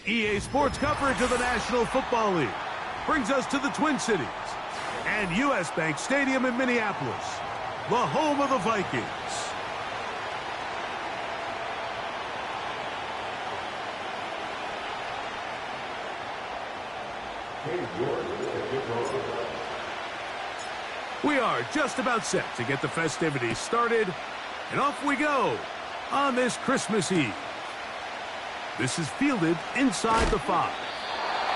EA Sports coverage of the National Football League brings us to the Twin Cities and U.S. Bank Stadium in Minneapolis, the home of the Vikings. We are just about set to get the festivities started, and off we go on this Christmas Eve. This is fielded inside the 5.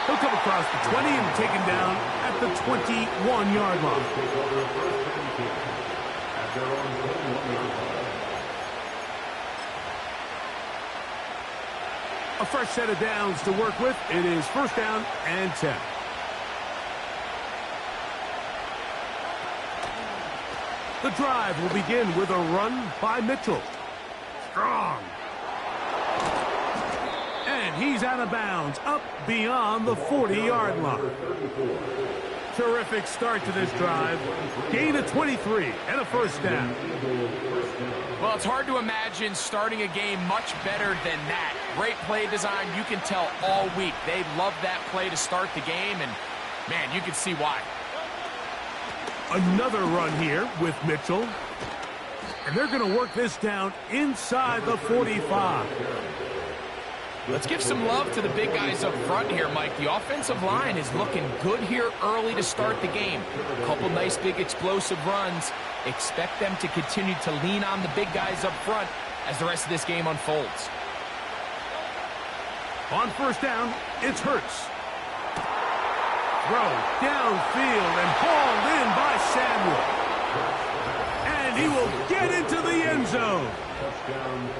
He'll come across the 20 and taken down at the 21-yard line. A fresh set of downs to work with. It is first down and 10. The drive will begin with a run by Mitchell. Strong. And he's out of bounds, up beyond the 40-yard line. Terrific start to this drive. Gain of 23 and a first down. Well, it's hard to imagine starting a game much better than that. Great play design. You can tell all week they love that play to start the game, and, man, you can see why. Another run here with Mitchell. And they're going to work this down inside the 45. Let's give some love to the big guys up front here, Mike. The offensive line is looking good here early to start the game. A couple nice big explosive runs. Expect them to continue to lean on the big guys up front as the rest of this game unfolds. On first down, it's Hurts. Throw downfield and hauled in by Samuel. And he will get into the end zone.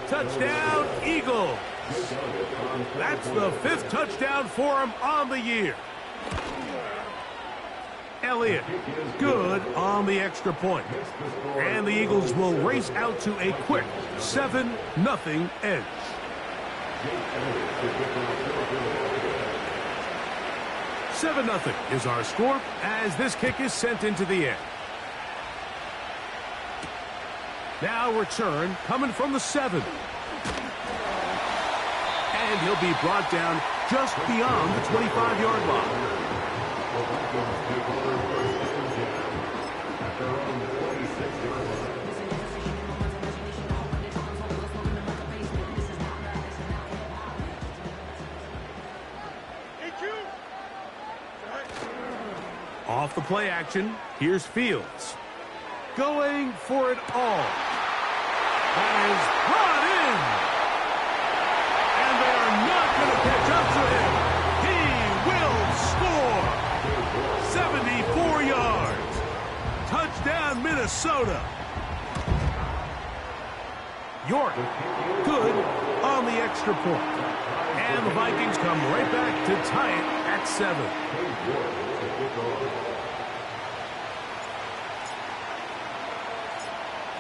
Touchdown, Eagles. That's the 5th touchdown for him on the year. Elliott, good on the extra point. And the Eagles will race out to a quick 7-0 edge. "7-0 is our score as this kick is sent into the air. Now return coming from the 7. And he'll be brought down just beyond the 25-yard line. Off the play action, here's Fields. Going for it all. That is brought in. And they are not going to catch up to him. He will score. 74 yards. Touchdown, Minnesota. York, good on the extra point. And the Vikings come right back to tie it at 7.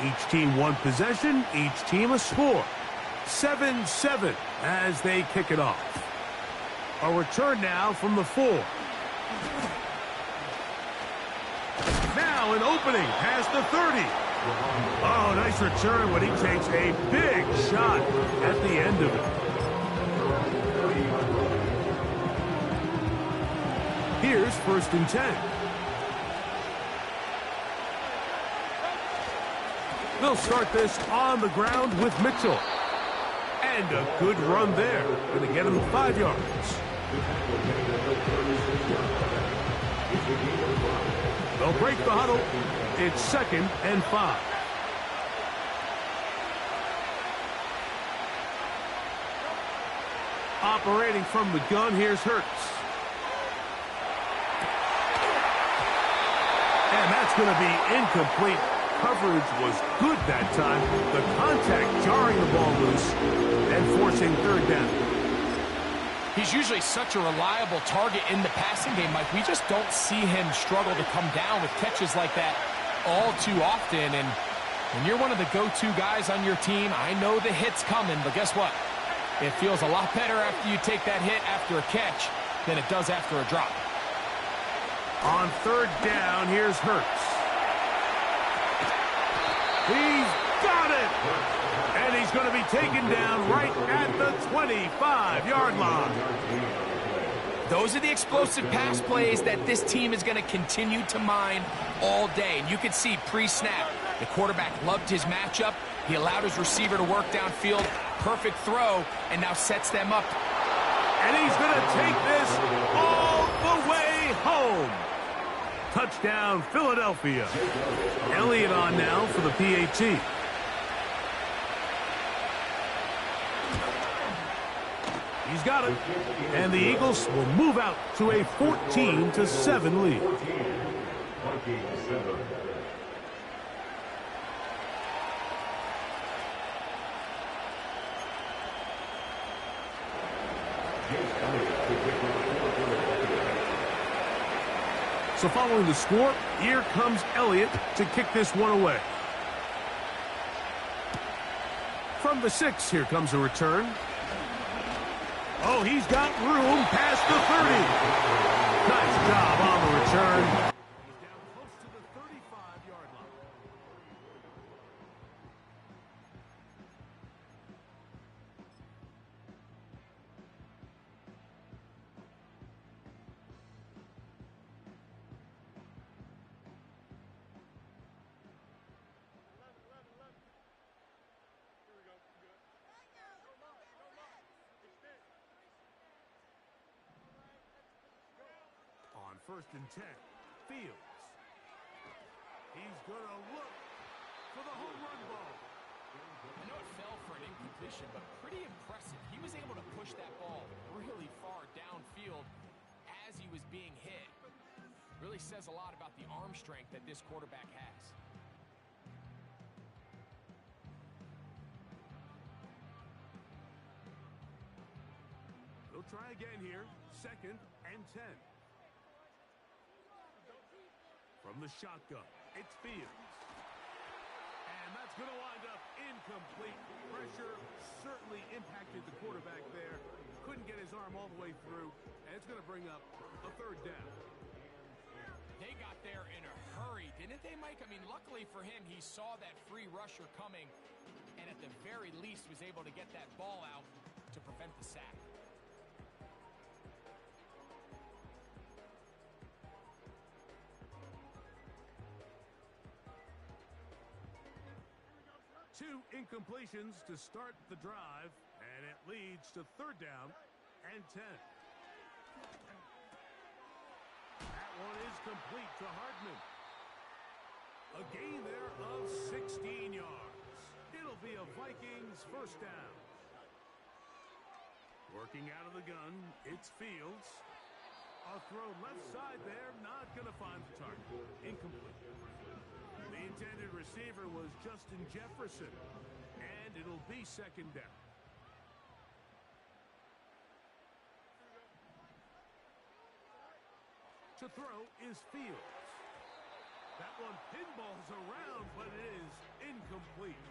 Each team one possession, each team a score. 7-7 as they kick it off. A return now from the 4. Now an opening past the 30. Oh, nice return when he takes a big shot at the end of it. Here's first and 10. They'll start this on the ground with Mitchell. And a good run there. Going to get him 5 yards. They'll break the huddle. It's 2nd and 5. Operating from the gun, here's Hurts. And that's going to be incomplete. Coverage was good that time. The contact jarring the ball loose and forcing 3rd down. He's usually such a reliable target in the passing game, Mike. We just don't see him struggle to come down with catches like that all too often. And when you're one of the go-to guys on your team, I know the hit's coming, but guess what? It feels a lot better after you take that hit after a catch than it does after a drop. On 3rd down, here's Hurts. He's got it! And he's going to be taken down right at the 25-yard line. Those are the explosive pass plays that this team is going to continue to mine all day. And you can see pre-snap, the quarterback loved his matchup. He allowed his receiver to work downfield. Perfect throw, and now sets them up. And he's going to take this all the way home. Touchdown, Philadelphia. Elliott on now for the PAT. He's got it. And the Eagles will move out to a 14-7 lead. So following the score, here comes Elliott to kick this one away. From the 6, here comes a return. Oh, he's got room past the 30. Nice job on the return. He's down close to the 35-yard line. On 1st and 10, Fields. He's going to look for the home run ball. I know it fell for an incompletion, but pretty impressive. He was able to push that ball really far downfield as he was being hit. Really says a lot about the arm strength that this quarterback has. We'll try again here. 2nd and 10. From the shotgun, it's Fields. And that's going to wind up incomplete. Pressure certainly impacted the quarterback there. Couldn't get his arm all the way through. And it's going to bring up a 3rd down. They got there in a hurry, didn't they, Mike? I mean, luckily for him, he saw that free rusher coming. And at the very least was able to get that ball out to prevent the sack. Two incompletions to start the drive, and it leads to 3rd down and 10. That one is complete to Hardman. A gain there of 16 yards. It'll be a Vikings 1st down. Working out of the gun, it's Fields. A throw left side there, not going to find the target. Incomplete. The intended receiver was Justin Jefferson, and it'll be 2nd down. To throw is Fields. That one pinballs around, but it is incomplete.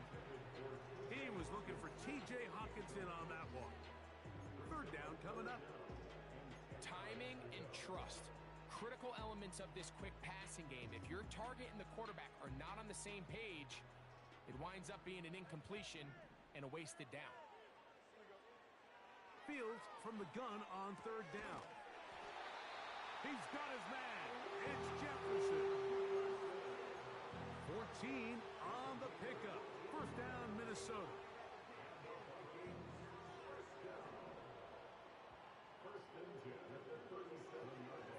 He was looking for T.J. Hawkinson on that one. 3rd down coming up. Timing and trust. Critical elements of this quick passing game. If your target and the quarterback are not on the same page, it winds up being an incompletion and a wasted down. Fields from the gun on 3rd down. He's got his man. It's Jefferson. 14 on the pickup. 1st down, Minnesota.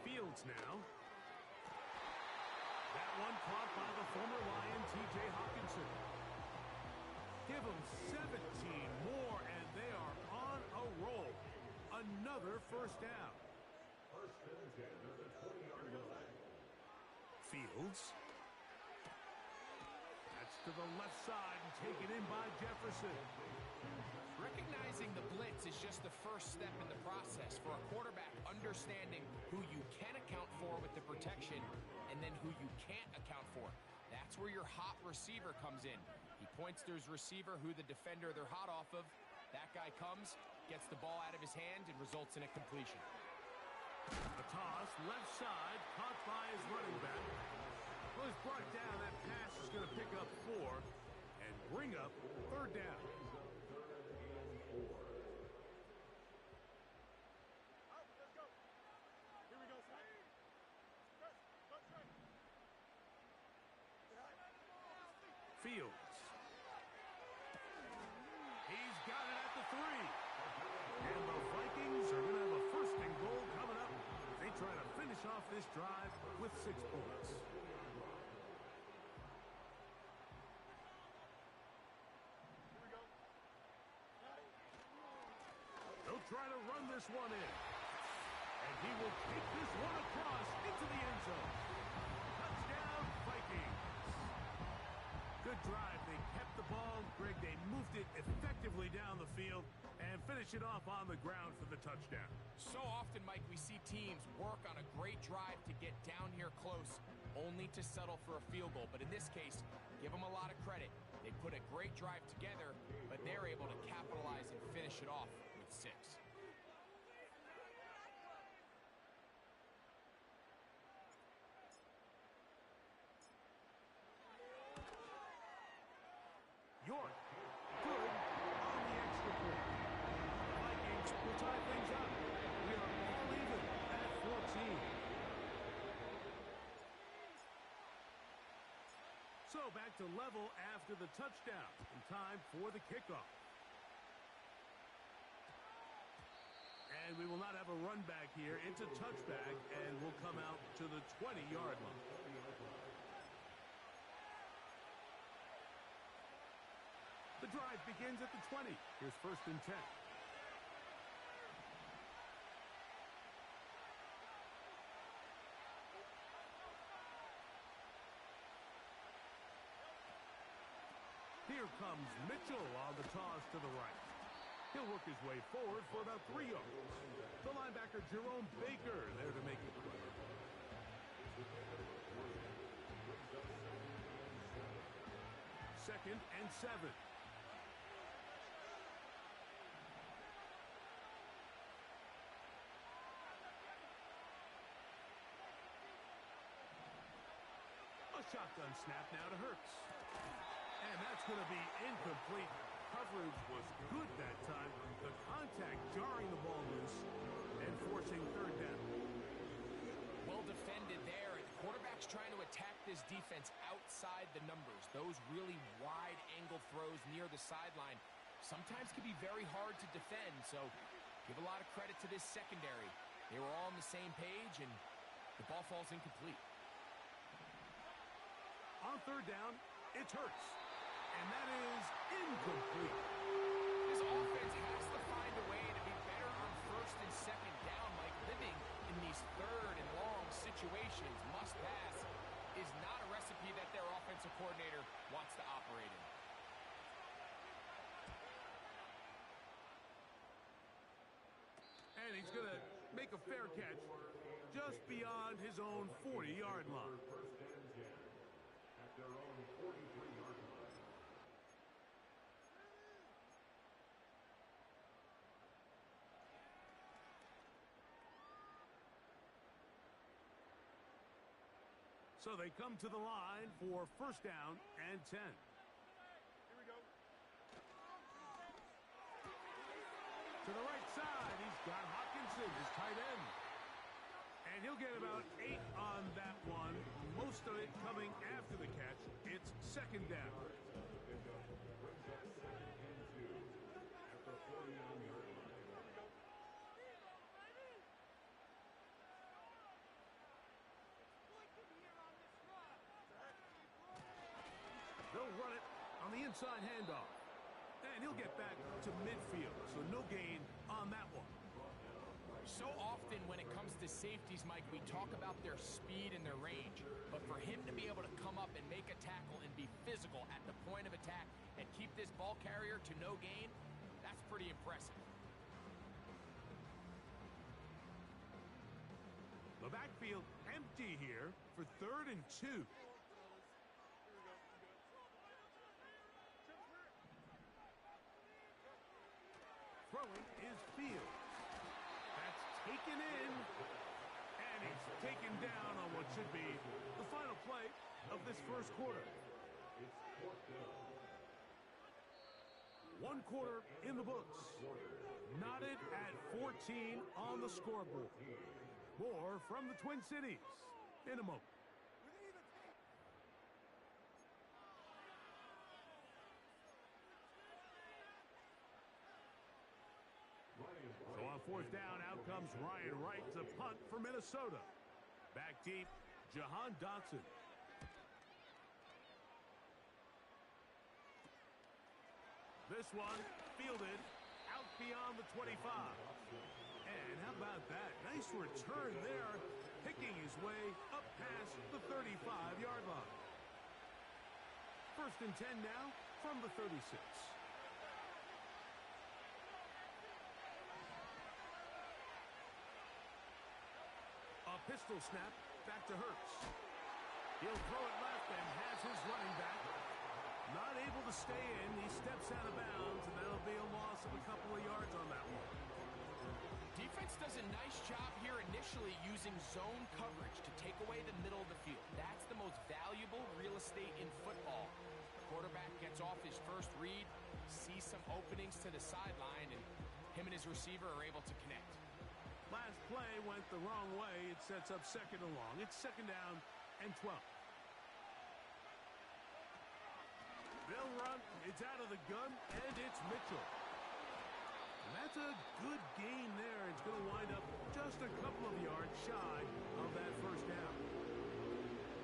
Fields now. That one caught by the former Lion, T.J. Hawkinson. Give them 17 more, and they are on a roll. Another 1st down. Fields. That's to the left side and taken in by Jefferson. Recognizing the blitz is just the first step in the process for a quarterback, understanding who you can account for with the protection and then who you can't account for. That's where your hot receiver comes in. He points to his receiver, who the defender they're hot off of. That guy comes, gets the ball out of his hand, and results in a completion. A toss, left side, caught by his running back. Well, he's brought down. That pass is going to pick up 4. And bring up third down. Fields. He's got it at the 3. And the Vikings are going to have a first and goal coming up. They try to finish off this drive with 6 points. They'll try to run this one in. And he will take this one across into the end zone. Touchdown, Vikings. Good drive. They kept the ball. Greg, they moved it effectively down the field and finish it off on the ground for the touchdown. So often, Mike, we see teams work on a great drive to get down here close, only to settle for a field goal. But in this case, give them a lot of credit. They put a great drive together, but they're able to capitalize and finish it off with 6. York, good on the extra point. Vikings will tie things up. We are all even at 14. So back to level after the touchdown. And time for the kickoff. And we will not have a run back here. It's a touchback, and we'll come out to the 20-yard line. The drive begins at the 20. Here's 1st and 10. Here comes Mitchell on the toss to the right. He'll work his way forward for about 3 yards. The linebacker, Jerome Baker, there to make it quick. 2nd and 7. A shotgun snap now to Hurts. And that's going to be incomplete. Coverage was good that time. The contact jarring the ball loose and forcing 3rd down. Well defended there. The quarterback's trying to attack this defense outside the numbers. Those really wide angle throws near the sideline sometimes can be very hard to defend. So give a lot of credit to this secondary. They were all on the same page, and the ball falls incomplete. On 3rd down, it's Hurts. And that is incomplete. This offense has to find a way to be better on 1st and 2nd down. Like living in these 3rd and long situations, must pass, is not a recipe that their offensive coordinator wants to operate in. And he's going to make a fair catch just beyond his own 40-yard line. At their own 43-yard line. So they come to the line for 1st down and 10. Here we go. To the right side, he's got Hockenson, his tight end. And he'll get about 8 on that one. Most of it coming after the catch. It's 2nd down. They'll run it on the inside handoff. And he'll get back to midfield, so no gain on that one. So often when it comes to safeties, Mike, we talk about their speed and their range. But for him to be able to come up and make a tackle and be physical at the point of attack and keep this ball carrier to no gain, that's pretty impressive. The backfield empty here for 3rd and 2. Throwing is Fields. That's taken in. And he's taken down on what should be the final play of this 1st quarter. One quarter in the books. Knotted at 14 on the scoreboard. More from the Twin Cities in a moment. So on fourth down, out comes Ryan Wright to punt for Minnesota. Back deep, Jahan Dotson. This one fielded out beyond the 25. And how about that? Nice return there, picking his way up past the 35-yard line. First and 10 now from the 36. A pistol snap back to Hurts. He'll throw it left and has his running back not able to stay in. He steps out of bounds, and that'll be a loss of a couple of yards on that one. Defense does a nice job here initially using zone coverage to take away the middle of the field. That's the most valuable real estate in football. Quarterback gets off his first read, sees some openings to the sideline, and him and his receiver are able to connect. Last play went the wrong way. It sets up second and long. It's second down and 12. They'll run. It's out of the gun, and it's Mitchell. And that's a good gain there. It's going to wind up just a couple of yards shy of that first down.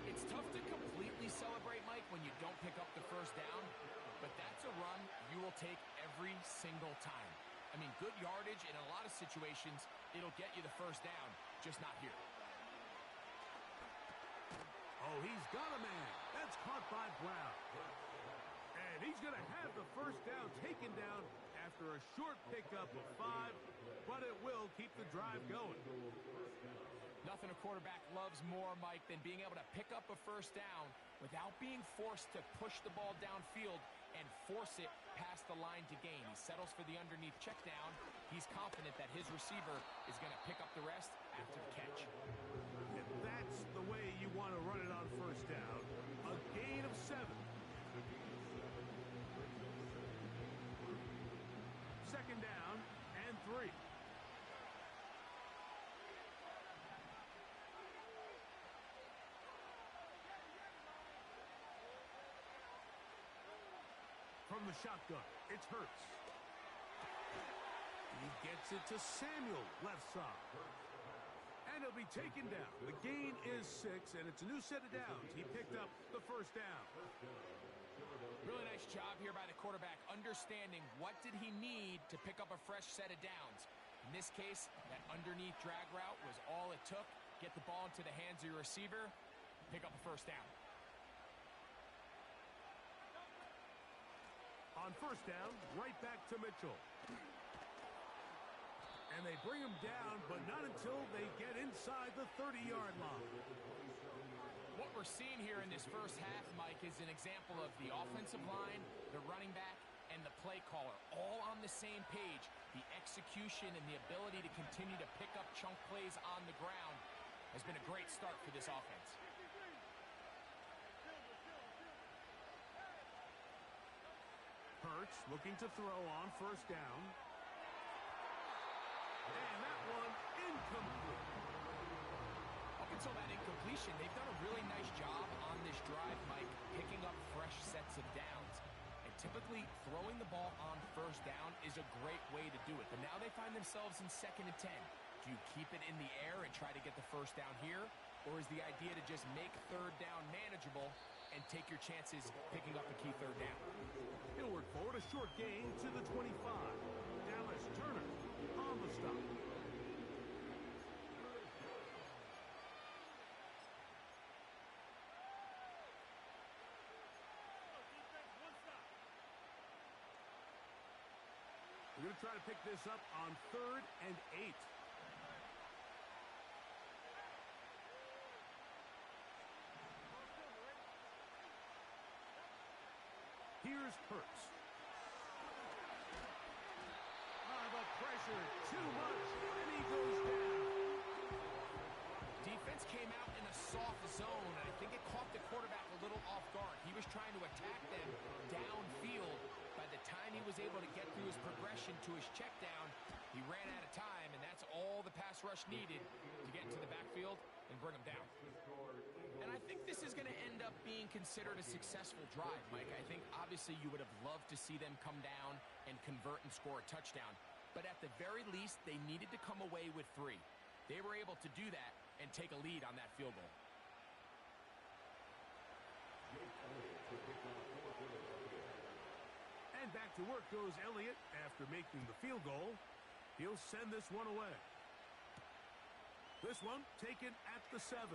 It's tough to completely celebrate, Mike, when you don't pick up the first down, but that's a run you will take every single time. I mean, good yardage in a lot of situations, it'll get you the first down, just not here. Oh, he's got a man. That's caught by Brown. And he's going to have the first down taken down after a short pickup of 5, but it will keep the drive going. Nothing a quarterback loves more, Mike, than being able to pick up a first down without being forced to push the ball downfield and force it past the line to gain. He settles for the underneath check down. He's confident that his receiver is going to pick up the rest after the catch. And that's the way you want to run it on first down. A gain of 7. Second down and 3. From the shotgun, it's Hurts. He gets it to Samuel, left side. And he'll be taken down. The gain is 6, and it's a new set of downs. He picked up the first down. Really nice job here by the quarterback, understanding what did he need to pick up a fresh set of downs. In this case, that underneath drag route was all it took. Get the ball into the hands of your receiver, pick up a first down. On first down, right back to Mitchell. And they bring him down, but not until they get inside the 30-yard line. What we're seeing here in this first half, Mike, is an example of the offensive line, the running back, and the play caller all on the same page. The execution and the ability to continue to pick up chunk plays on the ground has been a great start for this offense. Hurts looking to throw on first down. And that one incomplete. Up until that incompletion, they've done a really nice job on this drive, Mike, picking up fresh sets of downs. And typically, throwing the ball on first down is a great way to do it. But now they find themselves in second and 10. Do you keep it in the air and try to get the first down here? Or is the idea to just make third down manageable and take your chances picking up a key third down? He'll work forward, a short gain to the 25. Dallas Turner on the stop. We're going to try to pick this up on 3rd and 8. Here's Hurts. The pressure, too much, and he goes down. Defense came out in a soft zone, and I think it caught the quarterback a little off guard. He was trying to attack them downfield. By the time he was able to get through his progression to his check down. He ran out of time, and that's all the pass rush needed to get into the backfield and bring him down. And I think this is going to end up being considered a successful drive, Mike. I think obviously you would have loved to see them come down and convert and score a touchdown. But at the very least, they needed to come away with 3. They were able to do that and take a lead on that field goal. And back to work goes Elliott after making the field goal. He'll send this one away. This one taken at the 7.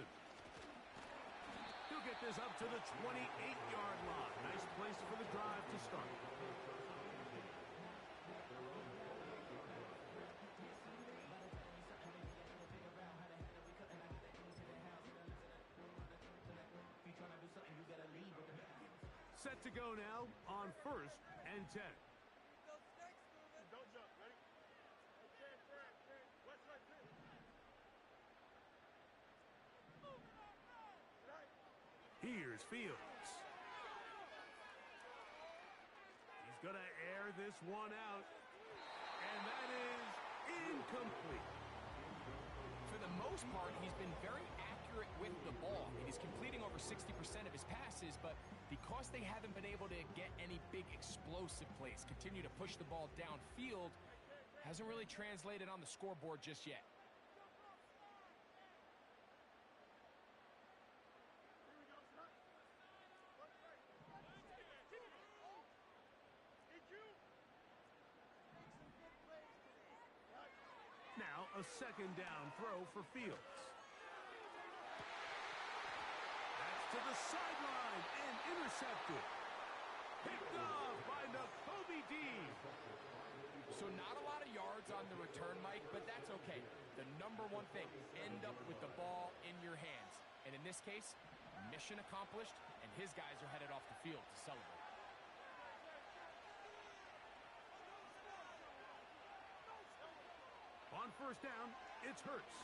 He'll get this up to the 28-yard line. Nice place for the drive to start. Set to go now on 1st and 10. Don't jump. Ready? Okay, What's right there? Here's Fields. He's going to air this one out. And that is incomplete. For the most part, he's been very accurate with the ball. I mean, he's completing over 60% of his passes, but because they haven't been able to get any big explosive plays, continue to push the ball downfield, hasn't really translated on the scoreboard just yet. Now a 2nd down throw for Fields. That's to the sideline and intercepted. Picked off by Nakobe Dean. So not a lot of yards on the return, Mike, but that's okay. The number one thing, end up with the ball in your hands. And in this case, mission accomplished, and his guys are headed off the field to celebrate. On 1st down, it's Hurts.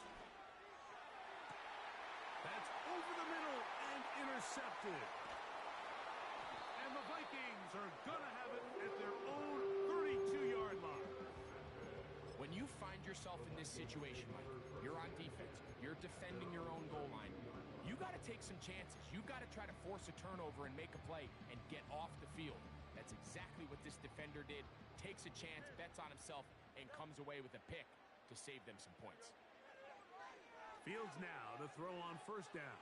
That's over the middle and intercepted. And the Vikings are going to have it at their own 32-yard line. When you find yourself in this situation, Mike, you're on defense, you're defending your own goal line, you got to take some chances. You got to try to force a turnover and make a play and get off the field. That's exactly what this defender did. Takes a chance, bets on himself, and comes away with a pick to save them some points. Fields now to throw on 1st down.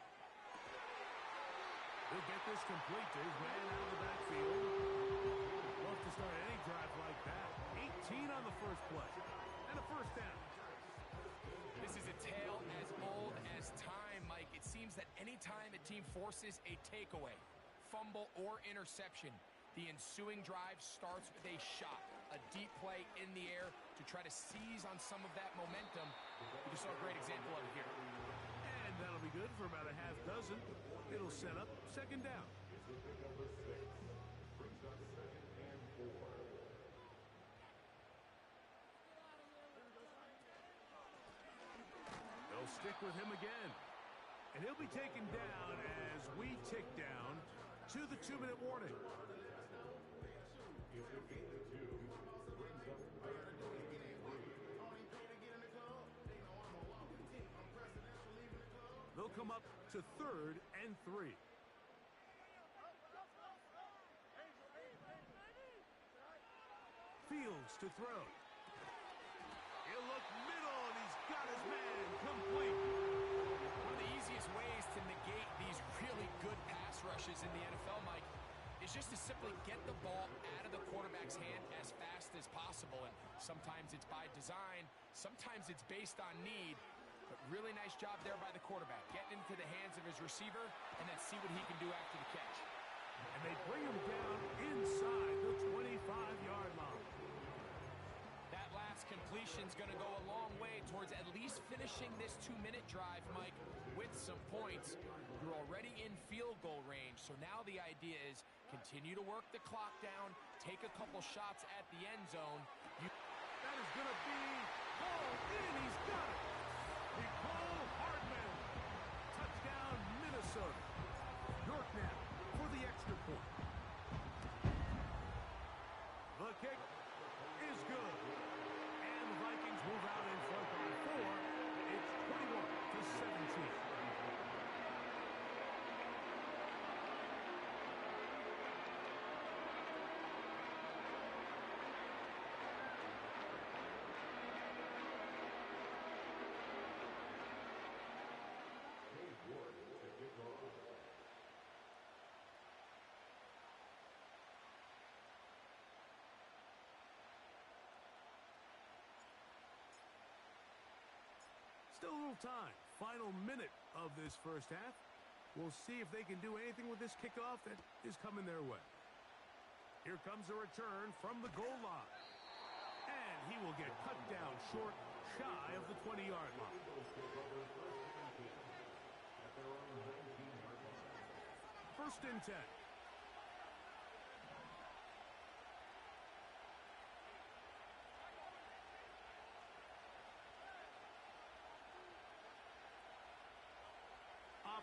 He'll get this complete to his man out of the backfield. Love to start any drive like that. 18 on the first play. And a 1st down. This is a tale as old as time, Mike. It seems that anytime a team forces a takeaway, fumble, or interception, the ensuing drive starts with a shot, a deep play in the air to try to seize on some of that momentum. We just saw a great example of it here. And that'll be good for about a half dozen. It'll set up 2nd down. They'll stick with him again. And he'll be taken down as we tick down to the 2-minute warning. They'll come up to 3rd and 3. Fields to throw. He'll look middle, and he's got his man complete. One of the easiest ways to negate these really good pass rushes in the NFL, Mike, is just to simply get the ball out of the quarterback's hand as fast as possible. And sometimes it's by design, sometimes it's based on need. But really nice job there by the quarterback, getting into the hands of his receiver and then see what he can do after the catch. And they bring him down inside the 25-yard line. That last completion's going to go a long way towards at least finishing this 2-minute drive, Mike, with some points. You're already in field goal range, so now the idea is continue to work the clock down, take a couple shots at the end zone. That is going to be hauled in. He's got it. Nicole Hardman. Touchdown, Minnesota. York now for the extra point. The kick Still a little time. Final minute of this first half. We'll see if they can do anything with this kickoff that is coming their way. Here comes a return from the goal line. And he will get cut down short, shy of the 20-yard line. First and 10.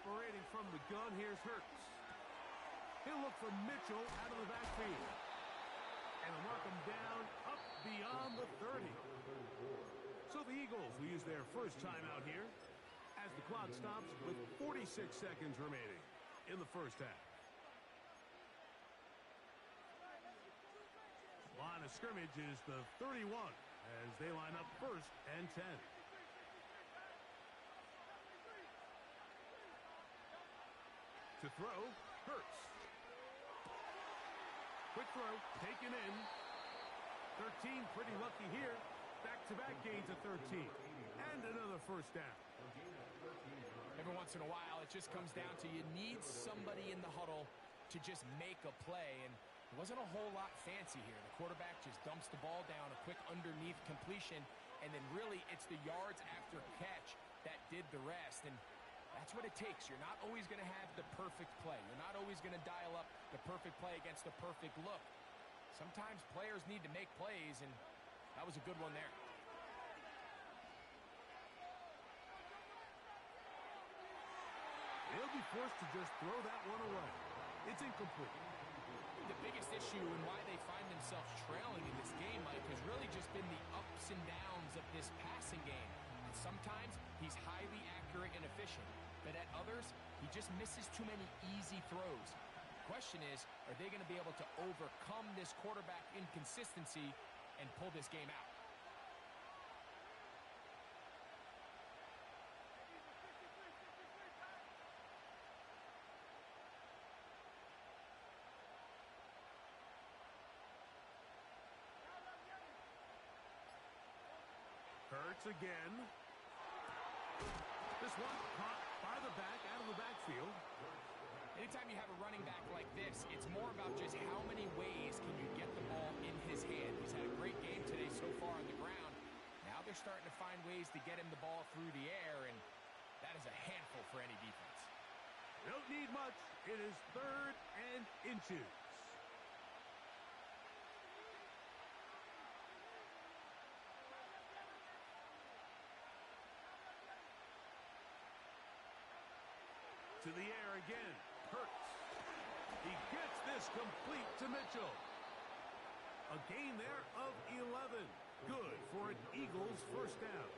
Operating from the gun, here's Hurts. He'll look for Mitchell out of the backfield. And he'll mark him down up beyond the 30. So the Eagles will use their first timeout here as the clock stops with 46 seconds remaining in the first half. Line of scrimmage is the 31 as they line up first and 10. To throw, Hurts. Quick throw, taken in. 13, pretty lucky here. Back-to-back gains of 13. And another first down. Every once in a while, it just comes down to you need somebody in the huddle to just make a play. And it wasn't a whole lot fancy here. The quarterback just dumps the ball down, a quick underneath completion, and then really it's the yards after catch that did the rest. And that's what it takes. You're not always going to have the perfect play. You're not always going to dial up the perfect play against the perfect look. Sometimes players need to make plays, and that was a good one there. They'll be forced to just throw that one away. It's incomplete. The biggest issue and why they find themselves trailing in this game, Mike, has really just been the ups and downs of this passing game. And sometimes he's highly accurate and efficient, but at others, he just misses too many easy throws. The question is, are they going to be able to overcome this quarterback inconsistency and pull this game out? Hurts again. This one caught by the back out of the backfield. Anytime you have a running back like this, it's more about just how many ways can you get the ball in his hand. He's had a great game today so far on the ground. Now they're starting to find ways to get him the ball through the air, and that is a handful for any defense. Don't need much. It is 3rd and inches. To the air again. Hurts. He gets this complete to Mitchell. A gain there of 11. Good for an Eagles first down.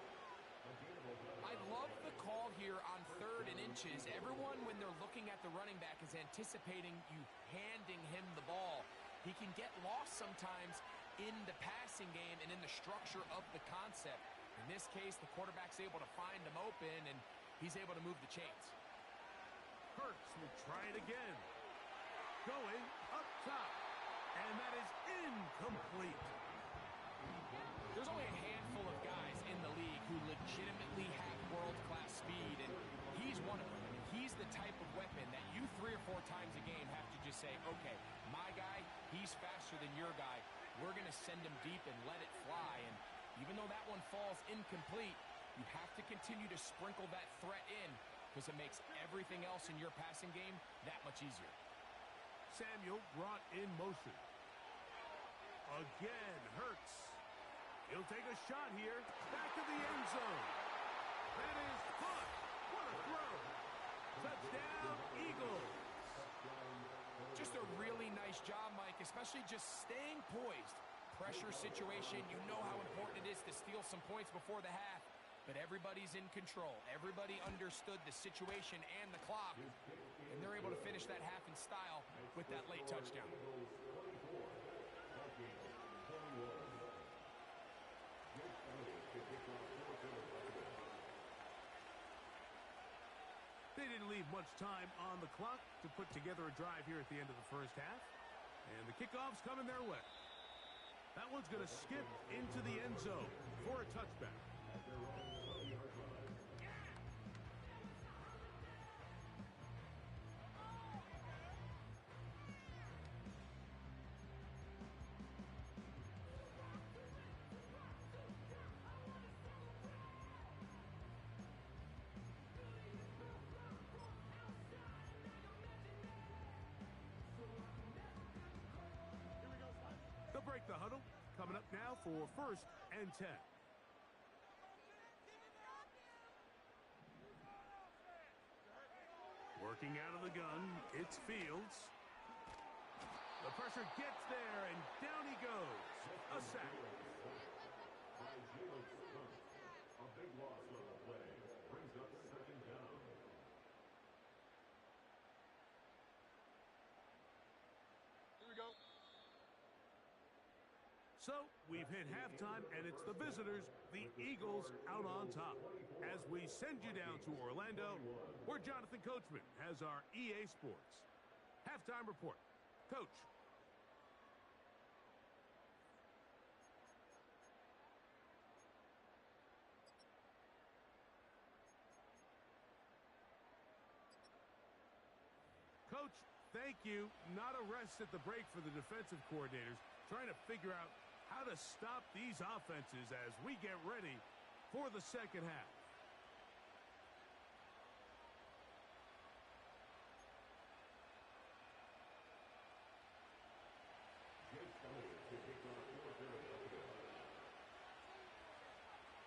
I love the call here on 3rd and inches. Everyone, when they're looking at the running back, is anticipating you handing him the ball. He can get lost sometimes in the passing game and in the structure of the concept. In this case, the quarterback's able to find him open, and he's able to move the chains. Hurts will try it again. Going up top. And that is incomplete. There's only a handful of guys in the league who legitimately have world-class speed, and he's one of them. He's the type of weapon that you 3 or 4 times a game have to just say, okay, my guy, he's faster than your guy. We're going to send him deep and let it fly. And even though that one falls incomplete, you have to continue to sprinkle that threat in, because it makes everything else in your passing game that much easier. Samuel brought in motion. Again, Hurts. He'll take a shot here. Back to the end zone. That is caught. What a throw. Touchdown, Eagles. Just a really nice job, Mike, especially just staying poised. Pressure situation, you know how important it is to steal some points before the half. But everybody's in control. Everybody understood the situation and the clock. And they're able to finish that half in style with that late touchdown. They didn't leave much time on the clock to put together a drive here at the end of the first half. And the kickoff's coming their way. That one's going to skip into the end zone for a touchback. check the huddle. Coming up now for 1st and 10. Working out of the gun, it's Fields. The pressure gets there, and down he goes. A sack. A big loss on the play. Brings up 2nd down. Here we go. So, we've hit halftime, and it's the visitors, the Eagles, out on top. As we send you down to Orlando, where Jonathan Coachman has our EA Sports halftime report. Coach. Coach, thank you. Not a rest at the break for the defensive coordinators, trying to figure out how to stop these offenses as we get ready for the second half.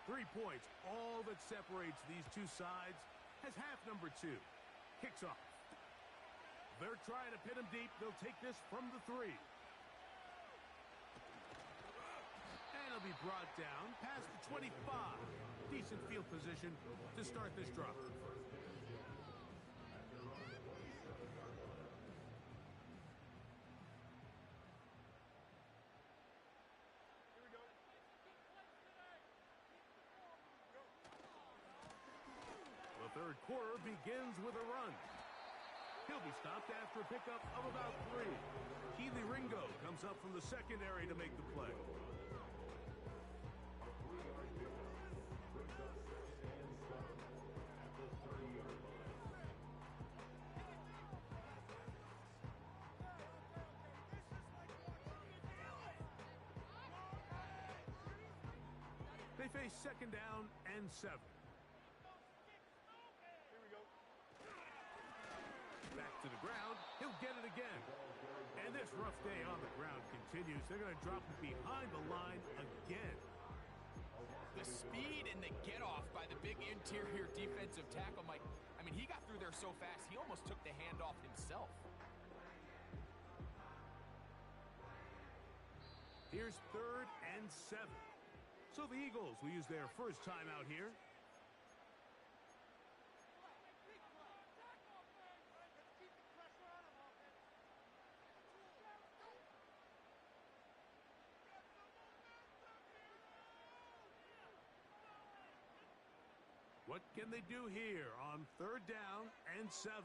Three points, all that separates these two sides, has half number 2. Kicks off. They're trying to pin him deep. They'll take this from the 3. And he'll be brought down past the 25. Decent field position to start this drive. The third quarter begins with a run. He'll be stopped after a pickup of about 3. Keely Ringo comes up from the secondary to make the play. They face 2nd down and 7. Back to the ground. He'll get it again. And this rough day on the ground continues. They're going to drop it behind the line again. The speed and the get-off by the big interior defensive tackle, Mike. I mean, he got through there so fast, he almost took the handoff himself. Here's 3rd and 7. So the Eagles will use their first timeout here. What can they do here on 3rd down and 7?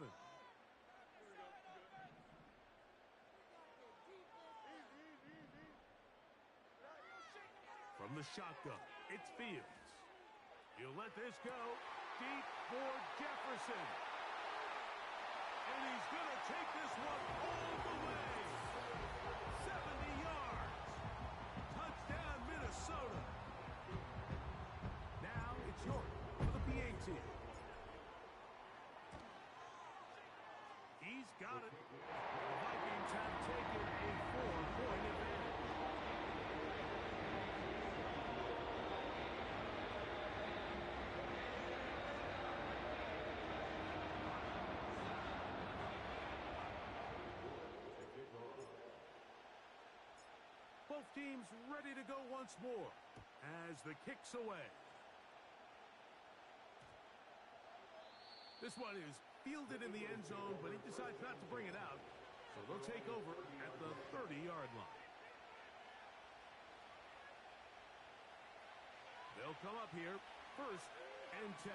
From the shotgun, it's Fields. He'll let this go deep for Jefferson. And he's going to take this one all the way. 70 yards. Touchdown, Minnesota. Now it's York for the PAT. He's got it. The Vikings have taken a 4-point advantage. Both teams ready to go once more as the kick's away. This one is fielded in the end zone, but he decides not to bring it out. So they'll take over at the 30-yard line. They'll come up here 1st and 10.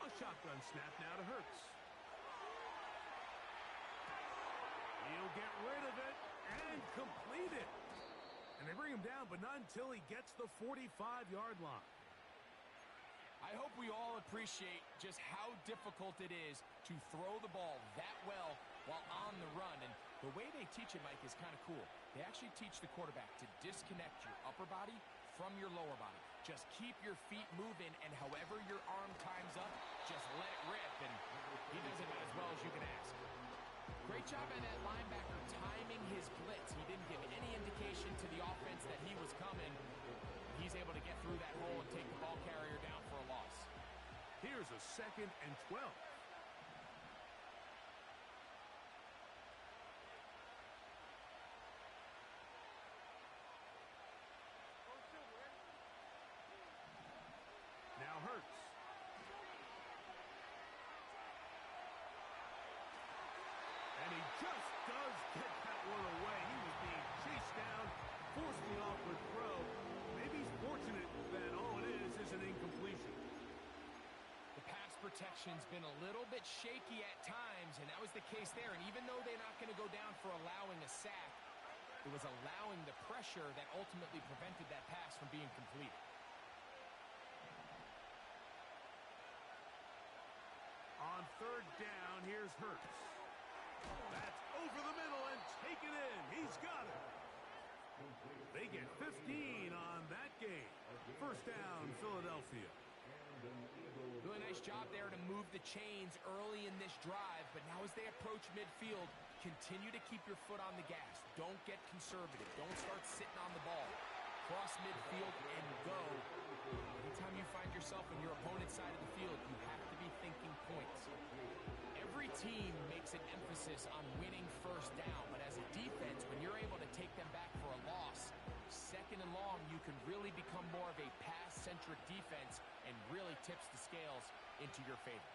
A shotgun snap now to Hurts. He'll get rid of it and complete it. And they bring him down, but not until he gets the 45-yard line. I hope we all appreciate just how difficult it is to throw the ball that well while on the run. And the way they teach it, Mike, is kind of cool. They actually teach the quarterback to disconnect your upper body from your lower body. Just keep your feet moving, and however your arm times up, just let it rip, and he does it about as well as you can ask. Great job by that linebacker timing his blitz. He didn't give any indication to the offense that he was coming. He's able to get through that hole and take the ball carrier down for a loss. Here's a 2nd and 12. Now Hurts. And he just does get that one away. He was being chased down, forced the awkward throw. Maybe he's fortunate that all it is an incompletion. The pass protection's been a little bit shaky at times, and that was the case there. And even though they're not going to go down for allowing a sack, it was allowing the pressure that ultimately prevented that pass from being completed. On 3rd down, here's Hurts. That's over the middle and taken in. He's got it. They get 15 on that game. 1st down, Philadelphia. Really nice job there to move the chains early in this drive, but now as they approach midfield, continue to keep your foot on the gas. Don't get conservative. Don't start sitting on the ball. Cross midfield and go. Anytime you find yourself on your opponent's side of the field, you have to be thinking points. Every team makes an emphasis on winning 1st down, but as a defense, when you're able to take them back for a loss, 2nd and long, you can really become more of a pass-centric defense and really tips the scales into your favor.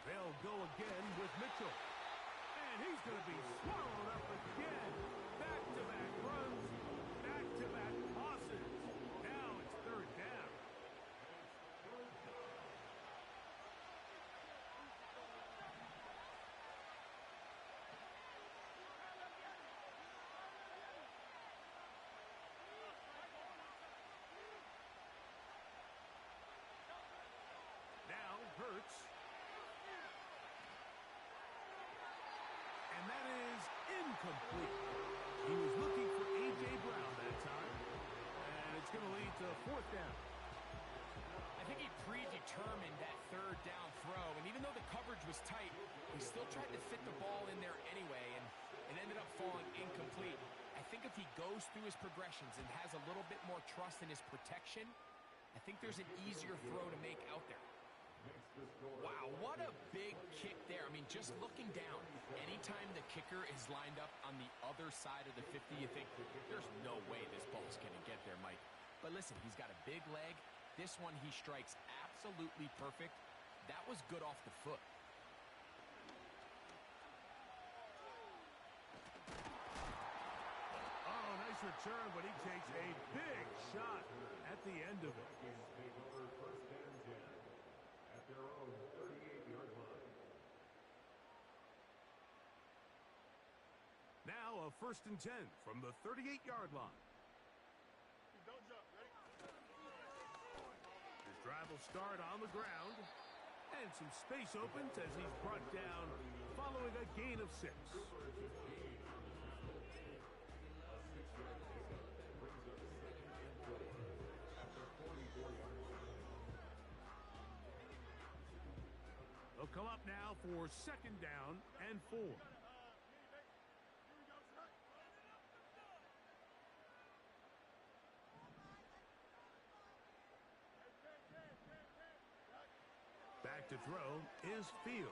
They'll go again with Mitchell. And he's going to be swallowed up again. Back-to-back runs, back-to-back tosses. Now it's 3rd down. Now Hurts. And that is incomplete. He was looking for A.J. Brown that time. And it's going to lead to 4th down. I think he predetermined that 3rd down throw, and even though the coverage was tight, he still tried to fit the ball in there anyway, and it ended up falling incomplete. I think if he goes through his progressions and has a little bit more trust in his protection, I think there's an easier throw to make out there. Wow, what a big kick there. I mean, just looking down, anytime the kicker is lined up on the other side of the 50, you think, there's no way this ball's going to get there, Mike. But listen, he's got a big leg. This one he strikes absolutely perfect. That was good off the foot. Oh, nice return, but he takes a big shot at the end of it. At their own 38-yard line. Now a 1st and 10 from the 38-yard line. Don't jump. Ready? His drive will start on the ground. And some space opens as he's brought down following a gain of 6. They'll come up now for 2nd down and 4. Back to throw is Fields.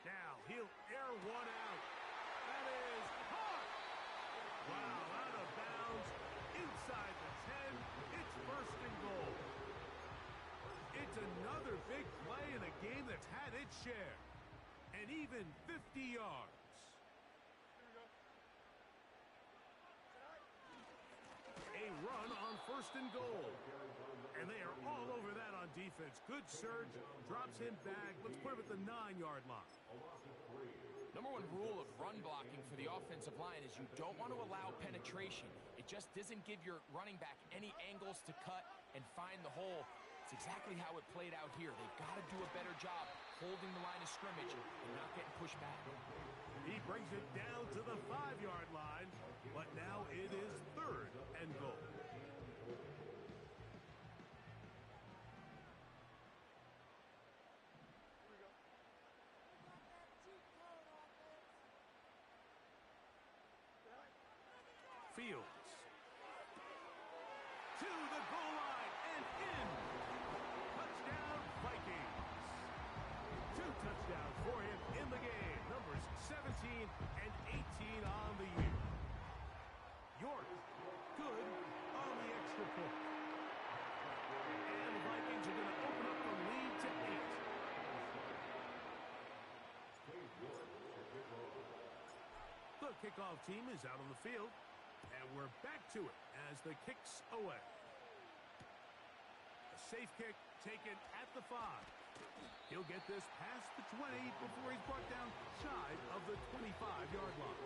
Now he'll air one out. That is caught. Wow, out of bounds. Inside the 10. It's 1st and goal. It's another big play in a game that's had its share. And even 50 yards. A run on 1st and goal. And they are all over that on defense. Good surge, drops him back. Let's put him at the 9-yard line. Number 1 rule of run blocking for the offensive line is you don't want to allow penetration. It just doesn't give your running back any angles to cut and find the hole. It's exactly how it played out here. They've got to do a better job holding the line of scrimmage and not getting pushed back. He brings it down to the 5-yard line, but now it is 3rd and goal. to the goal line and in. Touchdown, Vikings. 2 touchdowns for him in the game. Numbers 17 and 18 on the year. York, good on the extra point. And the Vikings are going to open up the lead to 8. The kickoff team is out on the field, and we're back to it as the kick's away. A safe kick taken at the 5. He'll get this past the 20 before he's brought down shy of the 25-yard line.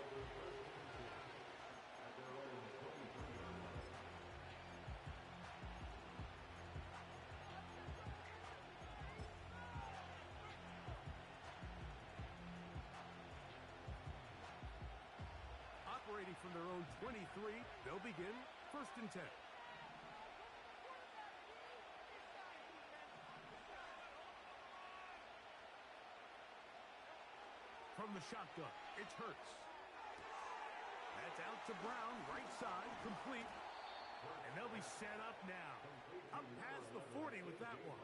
Operating from their own 23, they'll begin 1st and 10. From the shotgun, it's Hurts. That's out to Brown, right side, complete. And they'll be set up now. Up past the 40 with that one.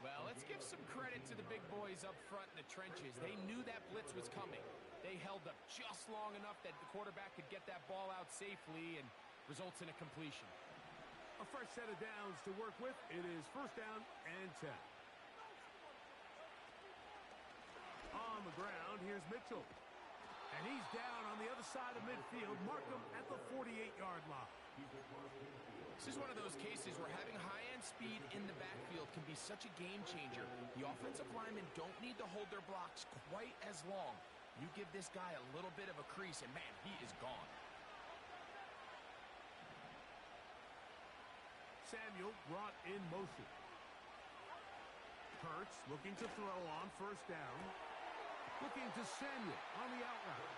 Well, let's give some credit to the big boys up front in the trenches. They knew that blitz was coming. They held up just long enough that the quarterback could get that ball out safely and results in a completion. A fresh set of downs to work with. It is 1st down and 10. On the ground, here's Mitchell. And he's down on the other side of midfield. Mark him at the 48-yard line. This is one of those cases where having high-end speed in the backfield can be such a game changer. The offensive linemen don't need to hold their blocks quite as long. You give this guy a little bit of a crease, and man, he is gone. Samuel brought in motion. Hurts looking to throw on 1st down. Looking to Samuel on the out route.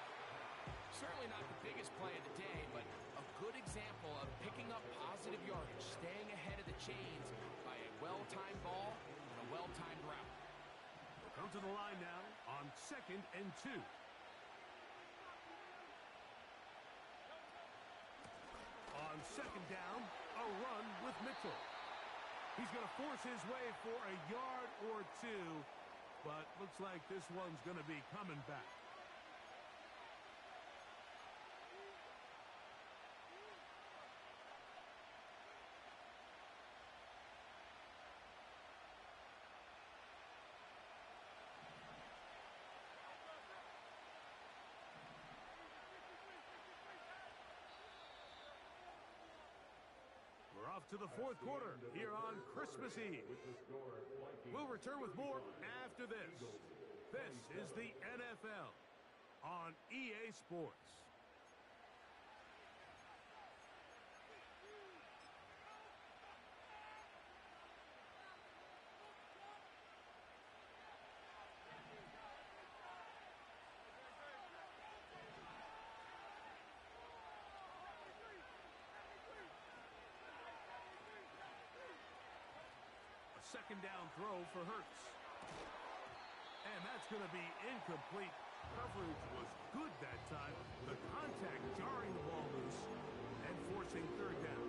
Certainly not the biggest play of the day, but a good example of picking up positive yardage, staying ahead of the chains by a well-timed ball and a well-timed route. We'll come to the line now on 2nd and 2. On 2nd down, a run with Mitchell. He's going to force his way for a yard or 2, but looks like this one's going to be coming back. We're off to the 4th quarter here on Christmas Eve. We'll return with more after this. This is the NFL on EA Sports. A 2nd down throw for Hurts. And that's going to be incomplete. Coverage was good that time. The contact jarring the ball loose and forcing 3rd down.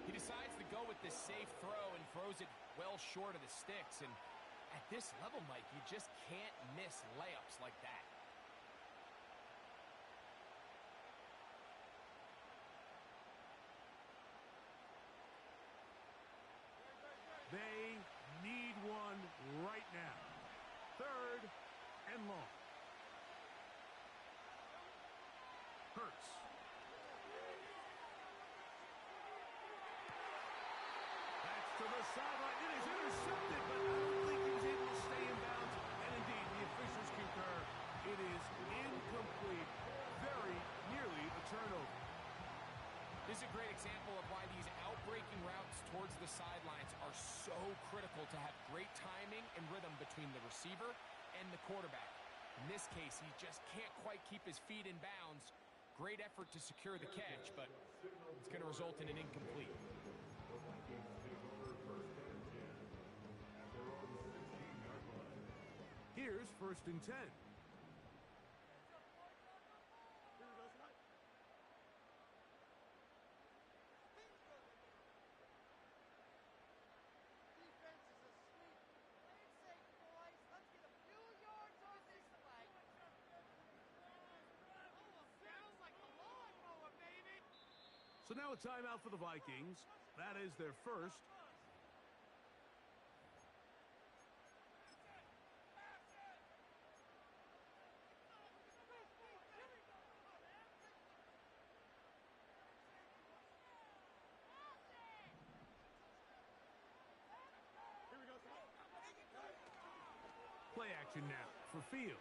He decides to go with this safe throw and throws it well short of the sticks. And at this level, Mike, you just can't miss layups like that. They need one right now. 3rd and long. Hurts. That's to the sideline. It is intercepted, but I don't think he was able to stay in bounds. And indeed, the officials concur. It is incomplete. Very nearly a turnover. This is a great example of why these outbreaking routes towards the sidelines are so critical to have great timing and rhythm between the receiver and the quarterback. In this case, he just can't quite keep his feet in bounds. Great effort to secure the catch, but it's going to result in an incomplete. Here's 1st and 10. So now a timeout for the Vikings. That is their first. Here we go. Play action now for Fields.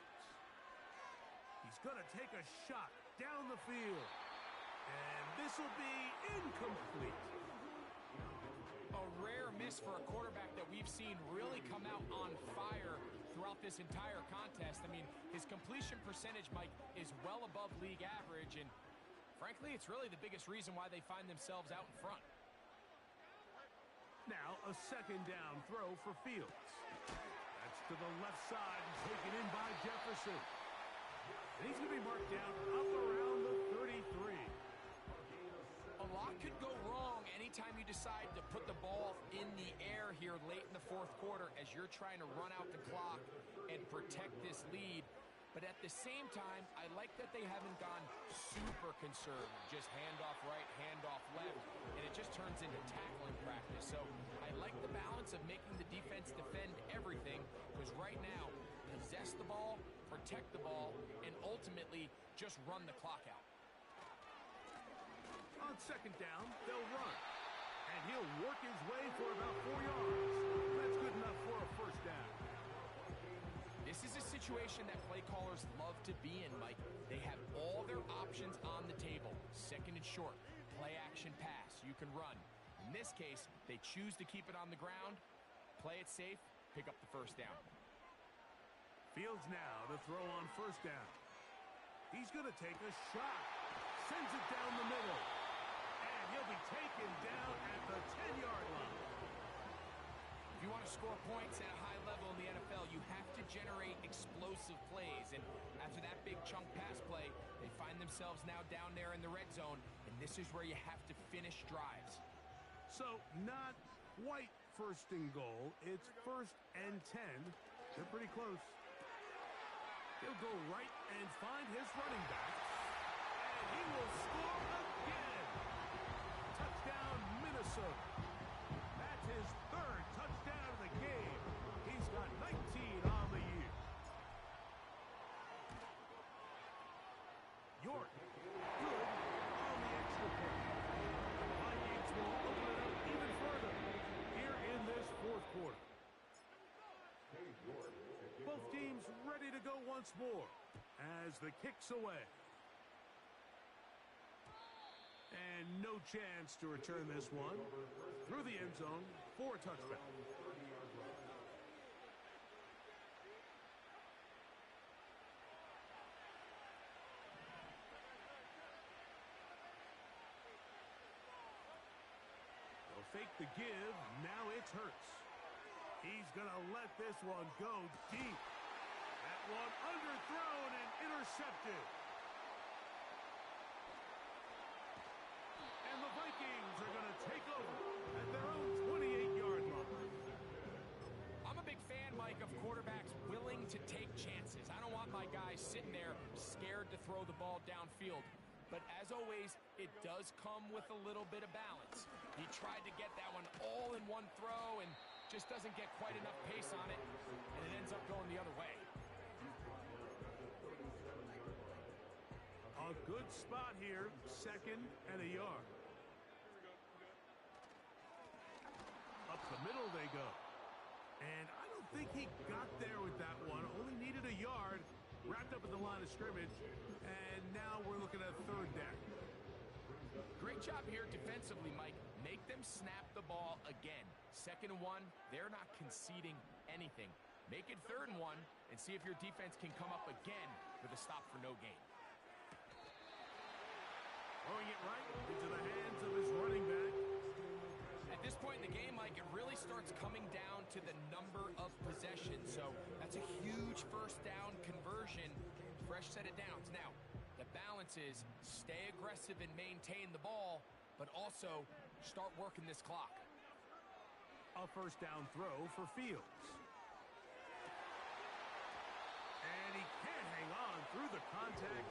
He's going to take a shot down the field. And this will be incomplete. A rare miss for a quarterback that we've seen really come out on fire throughout this entire contest. I mean, his completion percentage, Mike, is well above league average, and frankly, it's really the biggest reason why they find themselves out in front. Now a second down throw for Fields. That's to the left side and taken in by Jefferson. And he's going to be marked down up around the 33. A lot could go wrong anytime you decide to put the ball in the air here late in the fourth quarter as you're trying to run out the clock and protect this lead. But at the same time, I like that they haven't gone super conservative, just handoff right, handoff left, and it just turns into tackling practice. So I like the balance of making the defense defend everything, because right now, possess the ball, protect the ball, and ultimately just run the clock out. On second down, they'll run. And he'll work his way for about 4 yards. That's good enough for a first down. This is a situation that play callers love to be in, Mike. They have all their options on the table. Second and short, play action pass, you can run. In this case, they choose to keep it on the ground, play it safe, pick up the first down. Fields now to throw on first down. He's going to take a shot. Sends it down the middle. And he'll be taken down at the 10-yard line. If you want to score points at a high level in the NFL, you have to generate explosive plays. And after that big chunk pass play, they find themselves now down there in the red zone. And this is where you have to finish drives. So not quite first and goal. It's first and 10. They're pretty close. He'll go right and find his running back. And he will score again. Touchdown, Minnesota. That's his third touchdown of the game. He's got 19 on the year. York, good on the extra point. Vikings will open it up even further here in this fourth quarter. Both teams ready to go once more as the kick's away. And no chance to return this one through the end zone for a touchback. They'll fake the give. Now it's Hurts. He's going to let this one go deep. That one underthrown and intercepted. And the Vikings are going to take over at their own 28-yard line. I'm a big fan, Mike, of quarterbacks willing to take chances. I don't want my guys sitting there scared to throw the ball downfield. But as always, it does come with a little bit of balance. He tried to get that one all in one throw and just doesn't get quite enough pace on it, and it ends up going the other way. A good spot here, second and a yard. Up the middle they go. And I don't think he got there with that one. Only needed a yard. Wrapped up at the line of scrimmage. And now we're looking at third down. Great job here defensively, Mike. Make them snap the ball again. Second and one, they're not conceding anything. Make it third and one and see if your defense can come up again with a stop for no gain. Throwing it right into the hands of his running back. At this point in the game, Mike, it really starts coming down to the number of possessions. So that's a huge first down conversion. Fresh set of downs. Now, the balance is stay aggressive and maintain the ball, but also start working this clock. A first down throw for Fields. And he can't hang on through the contact.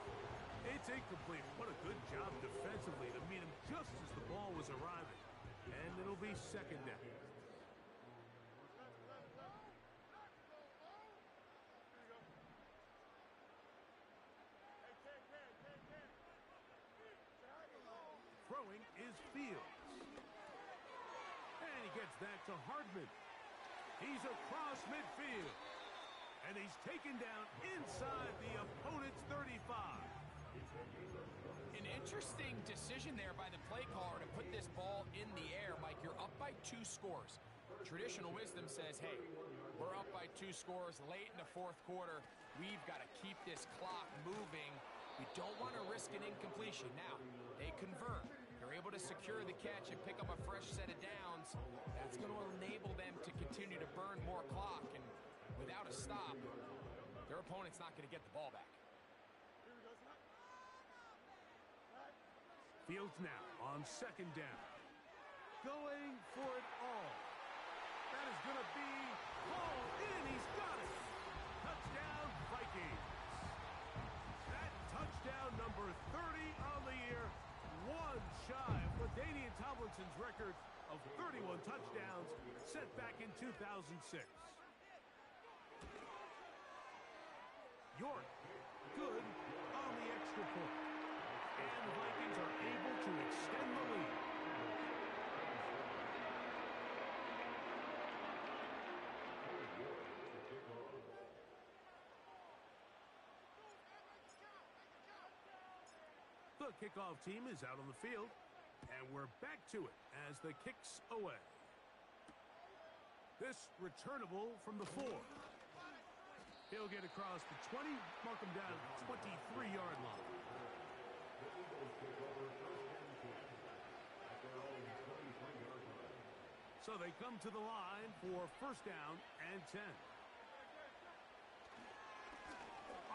It's incomplete. What a good job defensively to meet him just as the ball was arriving. And it'll be second down. Throwing is Fields. And he gets that to Hardman. He's across midfield. And he's taken down inside the opponent's 35. An interesting decision there by the play caller to put this ball in the air. Mike, you're up by 2 scores. Traditional wisdom says, hey, we're up by 2 scores late in the fourth quarter. We've got to keep this clock moving. We don't want to risk an incompletion. Now, they convert. They're able to secure the catch and pick up a fresh set of downs. That's going to enable them to continue to burn more clock. And without a stop, their opponent's not going to get the ball back. Fields now on second down. Going for it all. That is going to be hauled in. He's got it. Touchdown, Vikings. That touchdown number 30 on the year. One shy of LaDainian Tomlinson's record of 31 touchdowns set back in 2006. York, good on the extra point. And the Vikings are able to extend the lead. The kickoff team is out on the field, and we're back to it as the kick's away. This returnable from the 4. He'll get across the 20, mark him down at the 23-yard line. So they come to the line for first down and 10.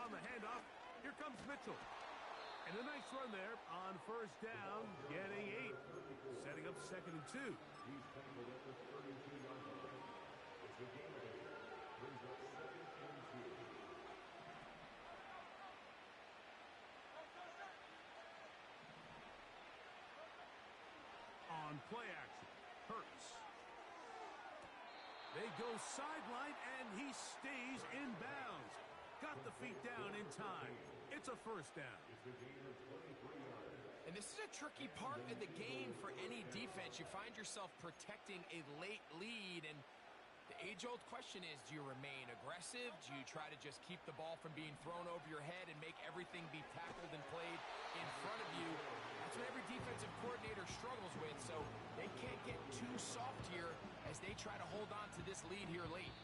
On the handoff, here comes Mitchell. And a nice run there on first down, getting 8. Setting up second and 2. He's tackled at the 32-yard line. It's the game again. Brings up second and 2. On play action, Hurts. They go sideline, and he stays in bounds. Got the feet down in time. It's a first down. And this is a tricky part of the game for any defense. You find yourself protecting a late lead, and the age-old question is, do you remain aggressive? Do you try to just keep the ball from being thrown over your head and make everything be tackled and played in front of you? That's what every defensive coordinator struggles with, so they can't get too soft here as they try to hold on to this lead here late.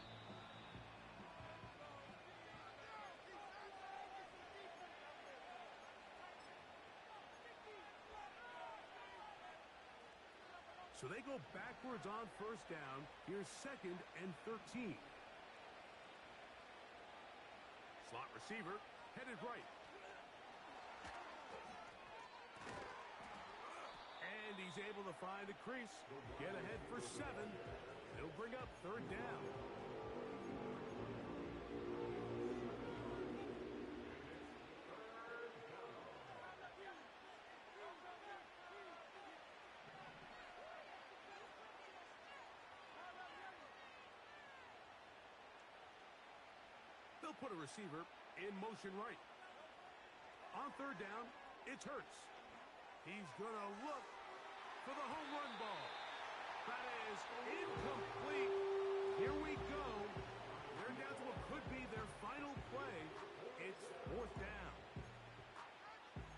So they go backwards on first down. Here's second and 13. Slot receiver headed right. And he's able to find a crease. Get ahead for 7. It'll bring up third down. They'll put a receiver in motion right. On third down, it's Hurts. He's going to look for the home run ball. That is incomplete. Here we go. They're down to what could be their final play. It's fourth down.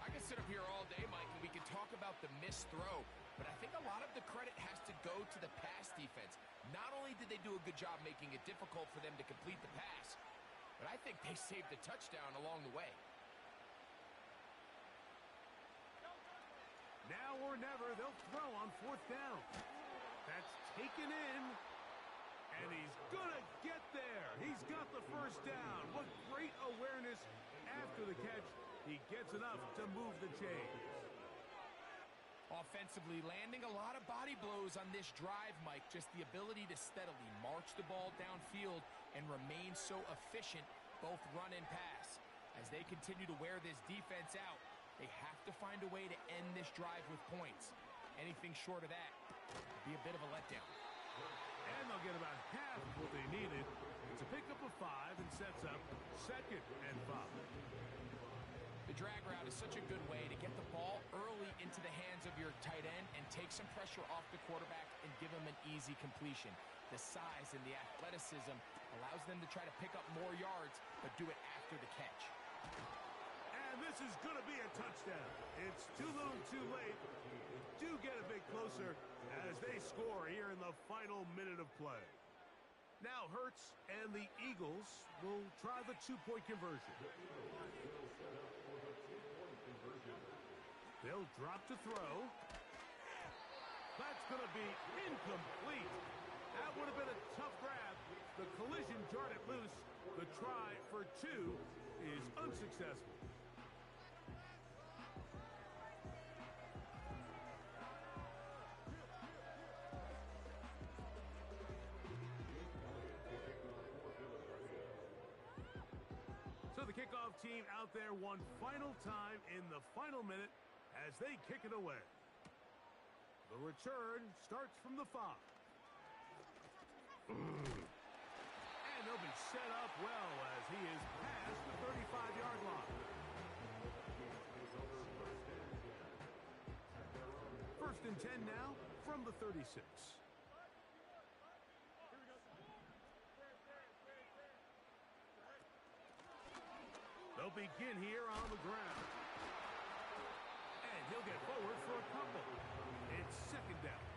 I can sit up here all day, Mike, and we can talk about the missed throw, but I think a lot of the credit has to go to the pass defense. Not only did they do a good job making it difficult for them to complete the pass, but I think they saved a touchdown along the way. Now or never, they'll throw on fourth down. That's taken in, and he's going to get there. He's got the first down. What great awareness after the catch. He gets enough to move the chains. Offensively, landing a lot of body blows on this drive, Mike. Just the ability to steadily march the ball downfield and remain so efficient, both run and pass. As they continue to wear this defense out, They have to find a way to end this drive with points. Anything short of that would be a bit of a letdown. And they'll get about half of what they needed. It's a pickup of 5 and sets up 2nd and 5. The drag route is such a good way to get the ball early into the hands of your tight end and take some pressure off the quarterback and give him an easy completion. The size and the athleticism allows them to try to pick up more yards, but do it after the catch. And this is going to be a touchdown. It's too little too late. Do get a bit closer as they score here in the final minute of play. Now Hurts and the Eagles will try the 2-point conversion. They'll drop to throw. That's going to be incomplete. That would have been a tough grab. The collision jarred it loose. The try for 2 is unsuccessful. So the kickoff team out there one final time in the final minute as they kick it away. The return starts from the 5. And they'll be set up well as he is past the 35-yard line. 1st and 10 now from the 36. They'll begin here on the ground. And he'll get forward for a couple. It's 2nd down.